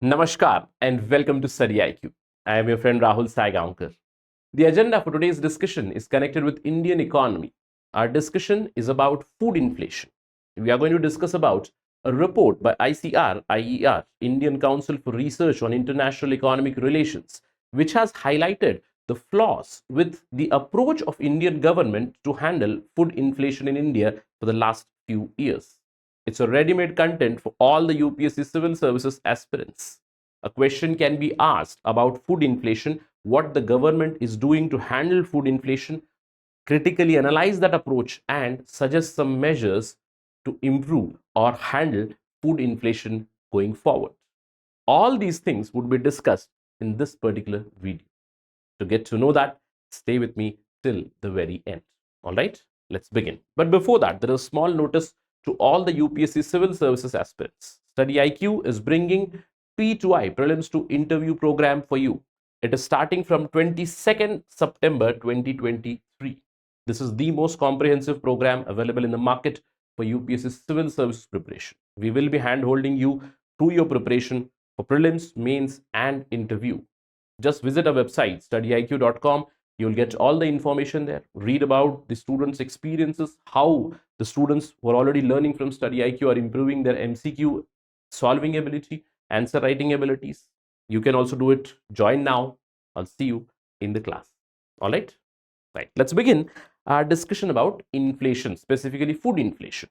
Namaskar and welcome to StudyIQ. I am your friend Rahul Saigaonker. The agenda for today's discussion is connected with Indian economy. Our discussion is about food inflation. We are going to discuss about a report by ICRIER, Indian Council for Research on International Economic Relations, which has highlighted the flaws with the approach of Indian government to handle food inflation in India for the last few years. It's a ready-made content for all the UPSC civil services aspirants. A question can be asked about food inflation, what the government is doing to handle food inflation, critically analyze that approach and suggest some measures to improve or handle food inflation going forward. All these things would be discussed in this particular video. To get to know that, stay with me till the very end. All right, let's begin. But before that, there is a small notice to all the UPSC civil services aspirants. StudyIQ is bringing P2I Prelims to Interview program for you. It is starting from 22nd September 2023. This is the most comprehensive program available in the market for UPSC civil services preparation. We will be hand-holding you through your preparation for prelims, mains and interview. Just visit our website studyiq.com. You'll get all the information there. Read about the students' experiences, how the students who are already learning from StudyIQ are improving their MCQ solving ability, answer writing abilities. You can also do it. Join now. I'll see you in the class. All right. Right. Let's begin our discussion about inflation, specifically food inflation.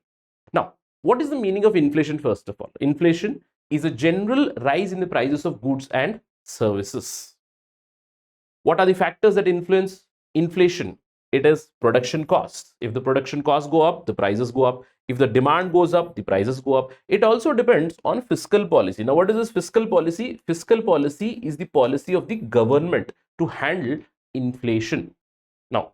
Now, what is the meaning of inflation first of all? Inflation is a general rise in the prices of goods and services. What are the factors that influence inflation? It is production costs. If the production costs go up, the prices go up. If the demand goes up, the prices go up. It also depends on fiscal policy. Now, what is this fiscal policy? Fiscal policy is the policy of the government to handle inflation. Now,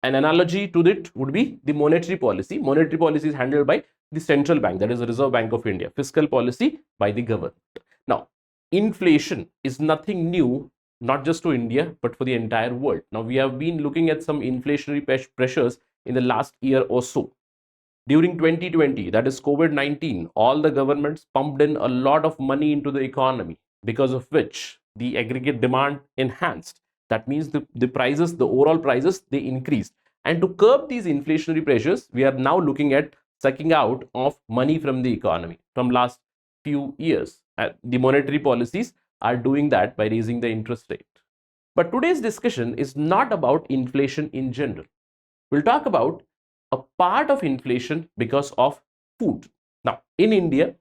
an analogy to it would be the monetary policy. Monetary policy is handled by the central bank, that is the Reserve Bank of India. Fiscal policy by the government. Now, inflation is nothing new, not just to India, but for the entire world. Now, we have been looking at some inflationary pressures in the last year or so. During 2020, that is COVID-19, all the governments pumped in a lot of money into the economy, because of which the aggregate demand enhanced. That means the prices, the overall prices, they increased. And to curb these inflationary pressures, we are now looking at sucking out of money from the economy from last few years. The monetary policies are doing that by raising the interest rate. But today's discussion is not about inflation in general. We'll talk about a part of inflation because of food. Now, in India,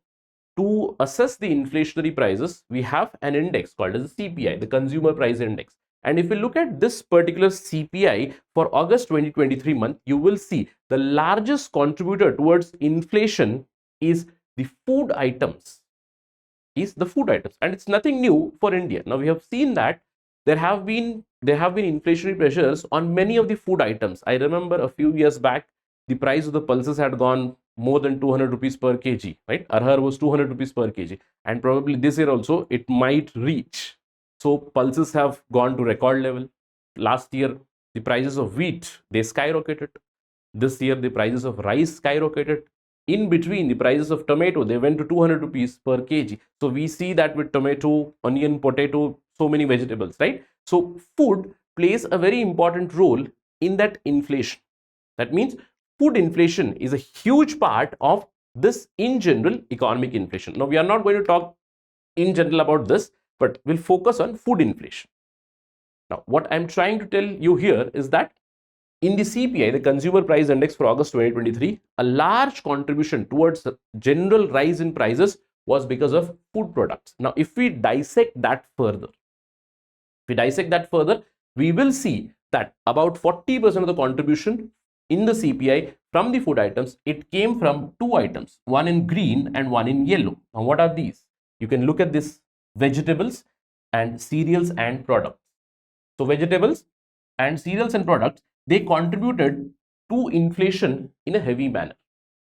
to assess the inflationary prices, we have an index called as the CPI, the Consumer Price Index. And if you look at this particular CPI for August 2023 month, you will see the largest contributor towards inflation is the food items. And it's nothing new for India. Now, we have seen that there have been inflationary pressures on many of the food items. I remember a few years back, the price of the pulses had gone more than 200 rupees per kg, right? Arhar was 200 rupees per kg, and probably this year also it might reach. So pulses have gone to record level. Last year, the prices of wheat, they skyrocketed. This year, the prices of rice skyrocketed. In between, the prices of tomato, they went to 200 rupees per kg. So we see that with tomato, onion, potato, so many vegetables, right? So food plays a very important role in that inflation. That means food inflation is a huge part of this in general economic inflation. Now, we are not going to talk in general about this, but we'll focus on food inflation. Now, what I'm trying to tell you here is that in the CPI, the Consumer Price Index for August 2023, a large contribution towards the general rise in prices was because of food products. Now, if we dissect that further, we will see that about 40% of the contribution in the CPI from the food items, it came from two items, one in green and one in yellow. Now, what are these? You can look at this: vegetables and cereals and products. So vegetables and cereals and products, they contributed to inflation in a heavy manner,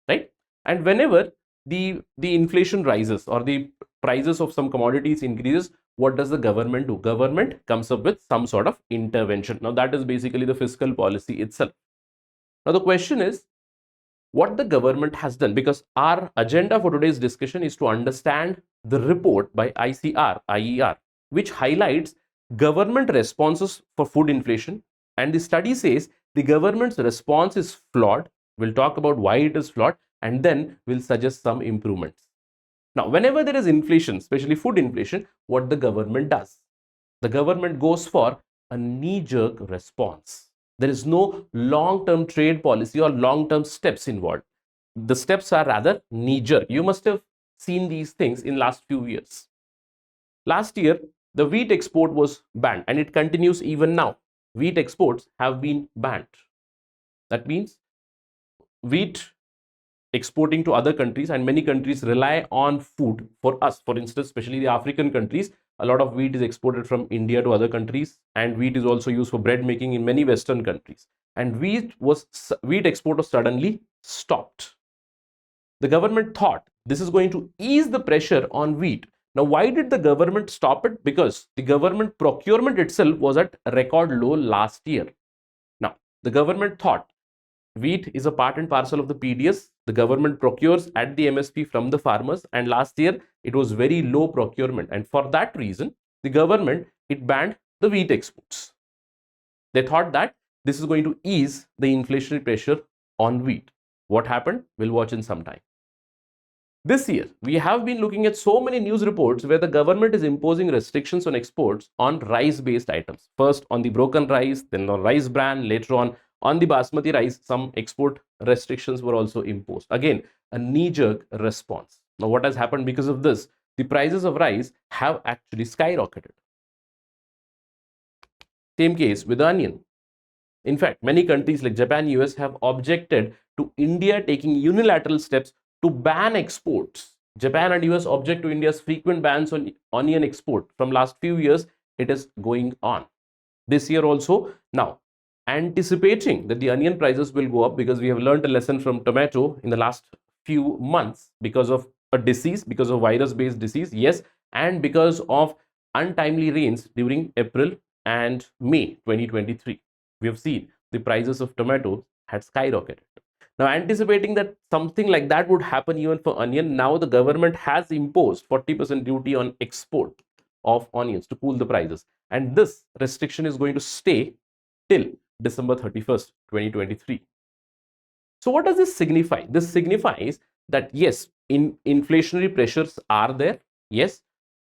right? And whenever the inflation rises or the prices of some commodities increases, what does the government do? Government comes up with some sort of intervention. Now, that is basically the fiscal policy itself. Now, the question is, what the government has done, because our agenda for today's discussion is to understand the report by ICRIER, which highlights government responses for food inflation. And the study says the government's response is flawed. We'll talk about why it is flawed, and then we'll suggest some improvements. Now, whenever there is inflation, especially food inflation, what the government does? The government goes for a knee-jerk response. There is no long-term trade policy or long-term steps involved. The steps are rather knee-jerk. You must have seen these things in last few years. Last year, the wheat export was banned, and it continues even now. Wheat exports have been banned. That means wheat exporting to other countries, and many countries rely on food for us. For instance, especially the African countries, a lot of wheat is exported from India to other countries, and wheat is also used for bread making in many Western countries. And wheat export was suddenly stopped. The government thought this is going to ease the pressure on wheat. Now, why did the government stop it? Because the government procurement itself was at a record low last year. Now, the government thought wheat is a part and parcel of the PDS. The government procures at the MSP from the farmers, and last year it was very low procurement, and for that reason the government banned the wheat exports. They thought that this is going to ease the inflationary pressure on wheat. What happened? We'll watch in some time. This year we have been looking at so many news reports where the government is imposing restrictions on exports on rice based items. First on the broken rice, then on rice bran, later on the basmati rice, some export restrictions were also imposed. Again, a knee-jerk response. Now, what has happened because of this? The prices of rice have actually skyrocketed. Same case with the onion. In fact, many countries like Japan, US have objected to India taking unilateral steps to ban exports. Japan and US object to India's frequent bans on onion export. From last few years, it is going on. This year also. Now, anticipating that the onion prices will go up, because we have learned a lesson from tomato in the last few months because of a disease, because of virus-based disease, yes, and because of untimely rains during April and May 2023. We have seen the prices of tomatoes had skyrocketed. Now, anticipating that something like that would happen even for onion, now the government has imposed 40% duty on export of onions to cool the prices, and this restriction is going to stay till December 31st, 2023. So what does this signify? This signifies that yes, inflationary pressures are there. Yes,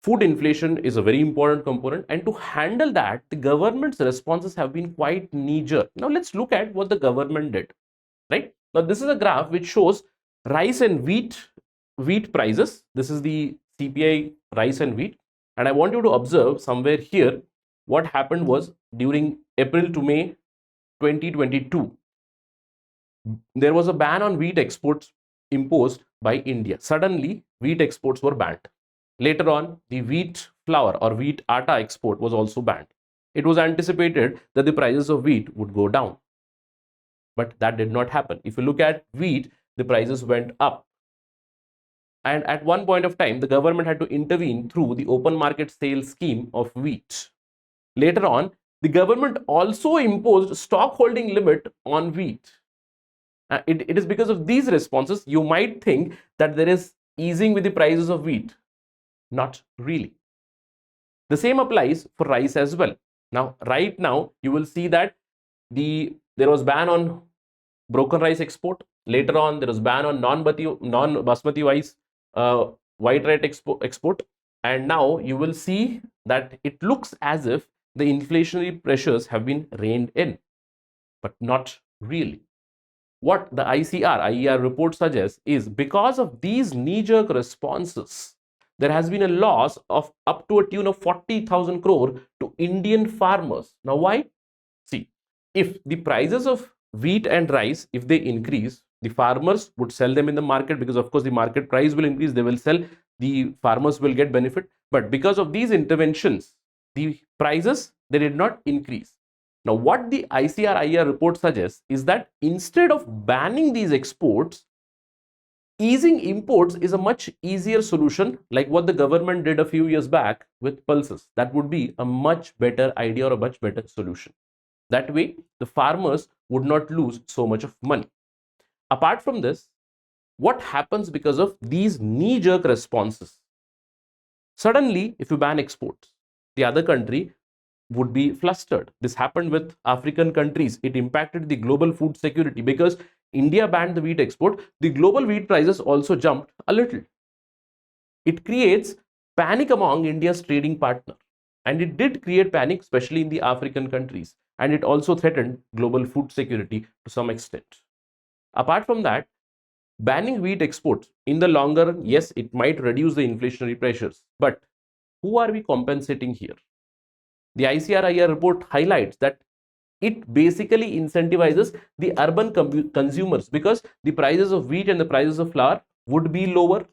food inflation is a very important component, and to handle that, the government's responses have been quite knee-jerk. Now let's look at what the government did. Right? Now this is a graph which shows rice and wheat prices. This is the CPI rice and wheat, and I want you to observe somewhere here what happened was during April to May 2022, there was a ban on wheat exports imposed by India. Suddenly, wheat exports were banned. Later on, the wheat flour or wheat atta export was also banned. It was anticipated that the prices of wheat would go down, but that did not happen. If you look at wheat, the prices went up. And at one point of time, the government had to intervene through the open market sale scheme of wheat. Later on, the government also imposed stock holding limit on wheat. It is because of these responses you might think that there is easing with the prices of wheat. Not really. The same applies for rice as well. Now, right now, you will see that there was ban on broken rice export. Later on, there was ban on non-basmati rice, white rice export. And now you will see that it looks as if the inflationary pressures have been reined in, but not really. What the ICRIER report suggests is because of these knee-jerk responses, there has been a loss of up to a tune of 40,000 crore to Indian farmers. Now, why? See, if the prices of wheat and rice, if they increase, the farmers would sell them in the market, because of course the market price will increase, they will sell, the farmers will get benefit. But because of these interventions, the prices, they did not increase. Now, what the ICRIER report suggests is that instead of banning these exports, easing imports is a much easier solution, like what the government did a few years back with pulses. That would be a much better idea or a much better solution. That way, the farmers would not lose so much of money. Apart from this, what happens because of these knee-jerk responses? Suddenly, if you ban exports, the other country would be flustered. This happened with African countries. It impacted the global food security because India banned the wheat export. The global wheat prices also jumped a little. It creates panic among India's trading partner. And it did create panic, especially in the African countries. And it also threatened global food security to some extent. Apart from that, banning wheat exports in the longer run, yes, it might reduce the inflationary pressures. But who are we compensating here? The ICRIER report highlights that it basically incentivizes the urban consumers because the prices of wheat and the prices of flour would be lower.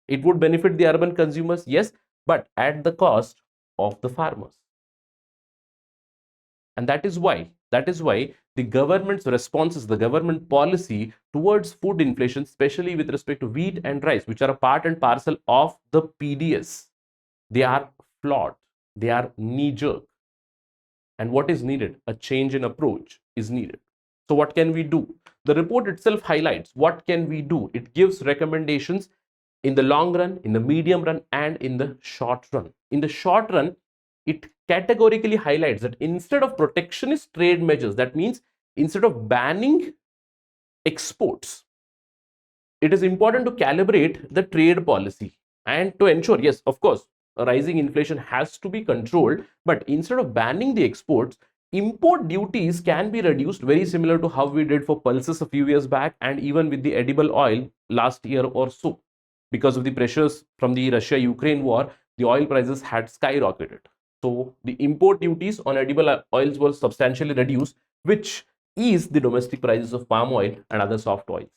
It would benefit the urban consumers, yes, but at the cost of the farmers. And that is why the government's responses, the government policy towards food inflation, especially with respect to wheat and rice, which are a part and parcel of the PDS, they are flawed, they are knee-jerk. And what is needed? A change in approach is needed. So what can we do? The report itself highlights what can we do. It gives recommendations in the long run, in the medium run, and in the short run. In the short run, it categorically highlights that instead of protectionist trade measures, that means instead of banning exports, it is important to calibrate the trade policy and to ensure, yes, of course, rising inflation has to be controlled, but instead of banning the exports, import duties can be reduced, very similar to how we did for pulses a few years back and even with the edible oil last year or so. Because of the pressures from the Russia-Ukraine war, the oil prices had skyrocketed. So the import duties on edible oils were substantially reduced, which eased the domestic prices of palm oil and other soft oils.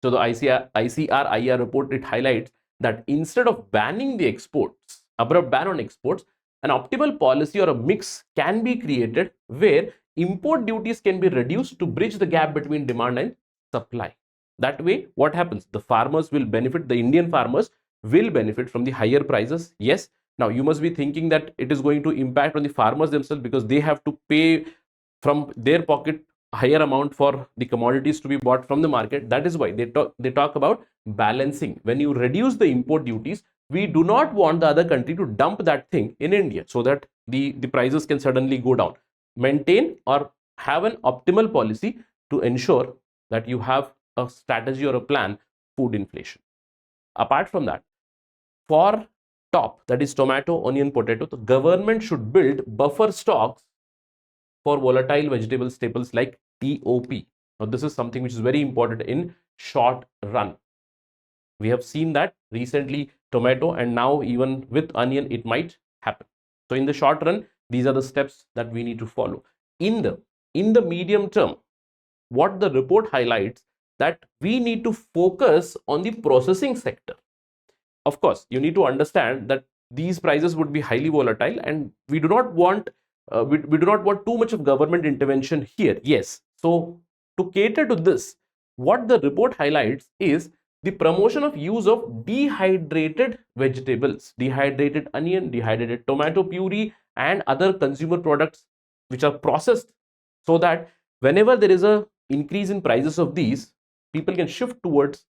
So the ICRIER report, it highlights that instead of banning the exports, abrupt ban on exports, an optimal policy or a mix can be created where import duties can be reduced to bridge the gap between demand and supply. That way, what happens? The farmers will benefit, the Indian farmers will benefit from the higher prices. Yes, now you must be thinking that it is going to impact on the farmers themselves because they have to pay from their pocket higher amount for the commodities to be bought from the market. That is why they talk about balancing. When you reduce the import duties, we do not want the other country to dump that thing in India so that the prices can suddenly go down. Maintain or have an optimal policy to ensure that you have a strategy or a plan food inflation. Apart from that, for top, that is tomato, onion, potato, the government should build buffer stocks for volatile vegetable staples like EOP. Now, this is something which is very important in short run. We have seen that recently tomato and now even with onion, it might happen. So in the short run, these are the steps that we need to follow. In the medium term, what the report highlights that we need to focus on the processing sector. Of course, you need to understand that these prices would be highly volatile and we do not want we do not want too much of government intervention here. Yes, so to cater to this, what the report highlights is the promotion of use of dehydrated vegetables, dehydrated onion, dehydrated tomato puree, and other consumer products which are processed, so that whenever there is a increase in prices of these, people can shift towards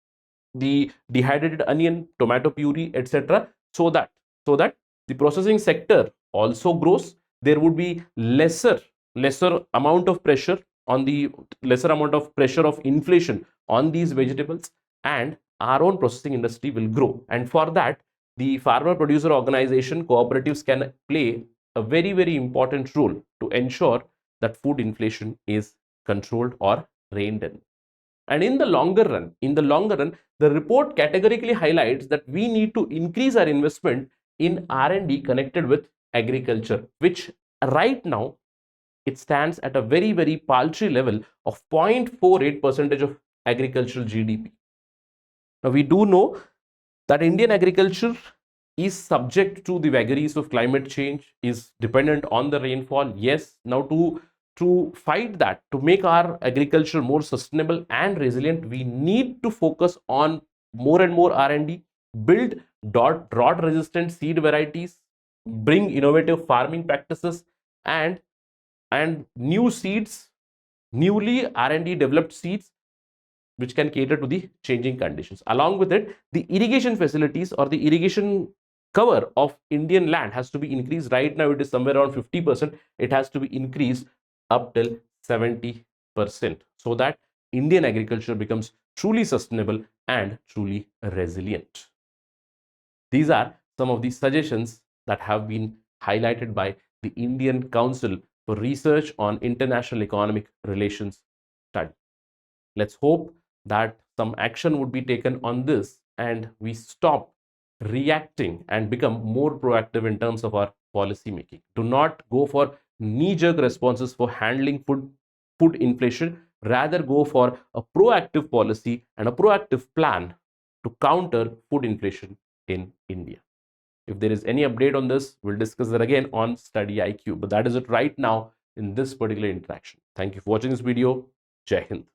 the dehydrated onion, tomato puree, etc., so that the processing sector also grows. There would be lesser amount of pressure on the of inflation on these vegetables, and our own processing industry will grow. And for that, the farmer producer organization cooperatives can play a very, very important role to ensure that food inflation is controlled or reined in. And in the longer run, the report categorically highlights that we need to increase our investment in R&D connected with agriculture, which right now it stands at a very, very paltry level of 0.48% of agricultural GDP. Now, we do know that Indian agriculture is subject to the vagaries of climate change, is dependent on the rainfall. Yes, now to fight that, to make our agriculture more sustainable and resilient, we need to focus on more and more R&D, build drought resistant seed varieties, bring innovative farming practices, and new seeds, newly R&D developed seeds which can cater to the changing conditions. Along with it, the irrigation facilities or the irrigation cover of Indian land has to be increased. Right now, it is somewhere around 50%. It has to be increased up till 70% so that Indian agriculture becomes truly sustainable and truly resilient. These are some of the suggestions that have been highlighted by the Indian Council for Research on International Economic Relations study. Let's hope that some action would be taken on this and we stop reacting and become more proactive in terms of our policy making. Do not go for knee-jerk responses for handling food inflation. Rather go for a proactive policy and a proactive plan to counter food inflation in India. If there is any update on this, we'll discuss that again on Study IQ. But that is it right now in this particular interaction. Thank you for watching this video. Jai Hind.